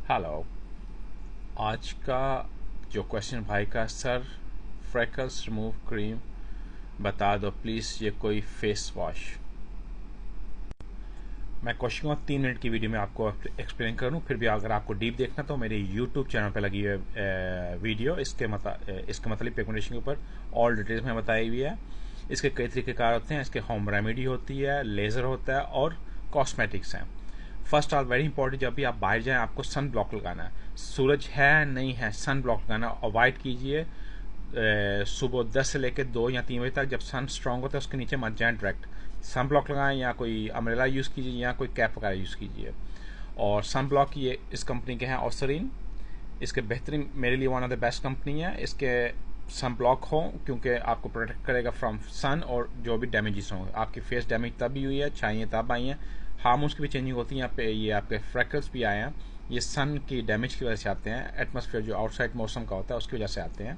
Hello. आज का जो क्वेश्चन भाई का, सर फ्रेकल्स रिमूव क्रीम बता दो प्लीज़, ये कोई फेस वॉश। मैं कोशिश करूँगा 3 मिनट की वीडियो में आपको एक्सप्लेन करूँ। फिर भी अगर आपको डीप देखना तो मेरे यूट्यूब चैनल पे लगी है वीडियो इसके मतलब पिगमेंटेशन के ऊपर ऑल डिटेल्स में बताई हुई है। इसके कई तरीक़ेकार होते हैं। इसके होम रेमेडी होती है, लेज़र होता है और कॉस्मेटिक्स हैं। फर्स्ट ऑल वेरी इंपॉर्टेंट, जब भी आप बाहर जाएं आपको सन ब्लॉक लगाना है। सूरज है नहीं है, सन ब्लॉक लगाना अवॉइड कीजिए। सुबह 10 से लेकर 2 या 3 बजे तक जब सन स्ट्रांग होता है उसके नीचे मत जाएं, डायरेक्ट सन ब्लॉक लगाएं या कोई अम्ब्रेला यूज़ कीजिए या कोई कैप वगैरह यूज़ कीजिए। और सन ब्लॉक ये इस कंपनी के हैं, ऑसरीन। इसके बेहतरीन, मेरे लिए one of the best company है। इसके सन ब्लॉक हो क्योंकि आपको प्रोटेक्ट करेगा फ्रॉम सन और जो भी डैमेजेस हों। आपकी फेस डैमेज तब भी हुई है, छाइयाँ तब आई हैं, हार्मोन्स की भी चेंजिंग होती है यहाँ पे, ये आपके फ्रैकल्स भी आए हैं, ये सन की डैमेज की वजह से आते हैं। एटमॉस्फेयर जो आउटसाइड मौसम का होता है उसकी वजह से आते हैं।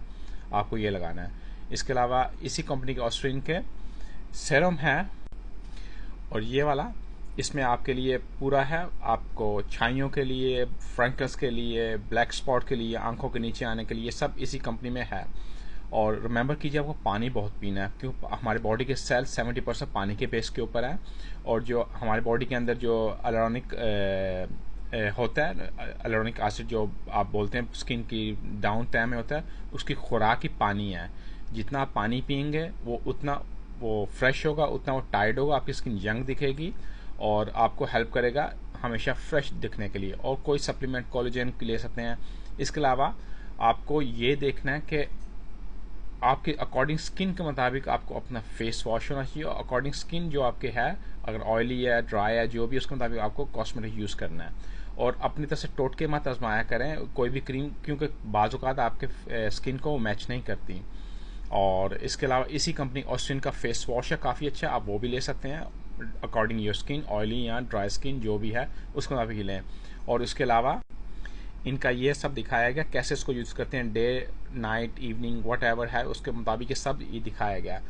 आपको ये लगाना है। इसके अलावा इसी कंपनी के ऑस्ट्रीन के सेरम है, और ये वाला इसमें आपके लिए पूरा है। आपको छाइयों के लिए, फ्रैंकल्स के लिए, ब्लैक स्पॉट के लिए, आंखों के नीचे आने के लिए, सब इसी कंपनी में है। और रिमेंबर कीजिए आपको पानी बहुत पीना है, क्यों हमारे बॉडी के सेल 70% पानी के बेस के ऊपर है। और जो हमारे बॉडी के अंदर जो एलोनिक होता है, एलोनिक एसिड जो आप बोलते हैं स्किन की डाउन टाइम में होता है, उसकी खुराक ही पानी है। जितना आप पानी पियेंगे उतना वो फ्रेश होगा, उतना वो टाइट होगा, आपकी स्किन यंग दिखेगी और आपको हेल्प करेगा हमेशा फ्रेश दिखने के लिए। और कोई सप्लीमेंट कोलेजन ले सकते हैं। इसके अलावा आपको ये देखना है कि आपके अकॉर्डिंग स्किन के मुताबिक आपको अपना फेस वॉश होना चाहिए। अकॉर्डिंग स्किन जो आपके है, अगर ऑयली है, ड्राई है, जो भी, उसके मुताबिक आपको कॉस्मेटिक यूज़ करना है। और अपनी तरफ से टोटके मत आजमाया करें कोई भी क्रीम, क्योंकि बाज़ औक़ात आपके स्किन को मैच नहीं करती। और इसके अलावा इसी कंपनी ऑस्ट्रीन का फेस वॉश है, काफ़ी अच्छा, आप वो भी ले सकते हैं अकॉर्डिंग योर स्किन, ऑयली या ड्राई स्किन जो भी है उसके मुताबिक ही लें। और इसके अलावा इनका ये सब दिखाया गया कैसे इसको यूज़ करते हैं, day night evening what ever है उसके मुताबिक ये सब ये दिखाया गया।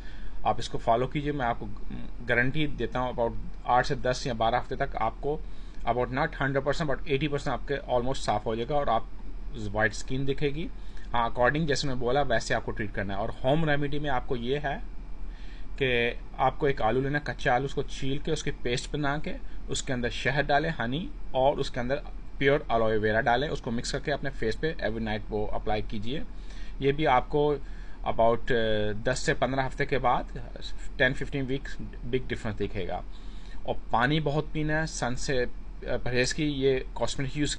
आप इसको फॉलो कीजिए, मैं आपको गारंटी देता हूँ अबाउट 8 से 10 या 12 हफ्ते तक आपको अबाउट नॉट 100% बट 80% आपके ऑलमोस्ट साफ हो जाएगा और आप वाइट स्किन दिखेगी। हाँ, अकॉर्डिंग जैसे मैं बोला वैसे आपको ट्रीट करना है। और होम रेमेडी में आपको ये है कि आपको एक आलू लेना, कच्चा आलू, उसको छील के उसकी पेस्ट बना के उसके अंदर शहद डालें, हनी, और उसके अंदर प्योर एलोवेरा डालें, उसको मिक्स करके अपने फेस पे एवरी नाइट वो अप्लाई कीजिए। ये भी आपको अबाउट 10 से 15 हफ्ते के बाद 10-15 वीक्स बिग डिफरेंस दिखेगा। और पानी बहुत पीना है, सन से परहेज की, ये कॉस्मेटिक यूज़